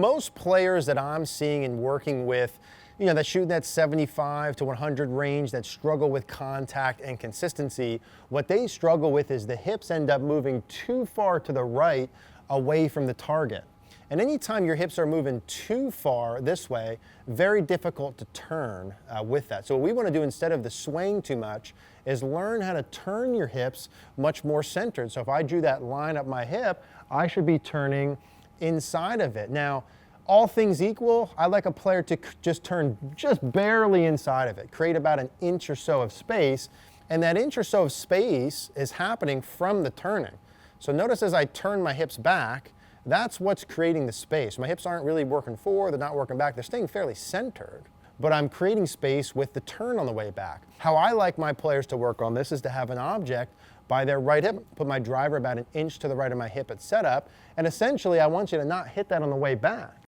Most players that I'm seeing and working with, that shoot that 75 to 100 range, that struggle with contact and consistency, what they struggle with is the hips end up moving too far to the right away from the target. And anytime your hips are moving too far this way, very difficult to turn with that. So what we want to do instead of the swaying too much is learn how to turn your hips much more centered. So if I drew that line up my hip, I should be turning inside of it. Now, all things equal, I like a player to just turn just barely inside of it, create about an inch or so of space, and that inch or so of space is happening from the turning. So notice as I turn my hips back, that's what's creating the space. My hips aren't really working forward, they're not working back, they're staying fairly centered, but I'm creating space with the turn on the way back. How I like my players to work on this is to have an object by their right hip, put my driver about an inch to the right of my hip at setup, and essentially I want you to not hit that on the way back.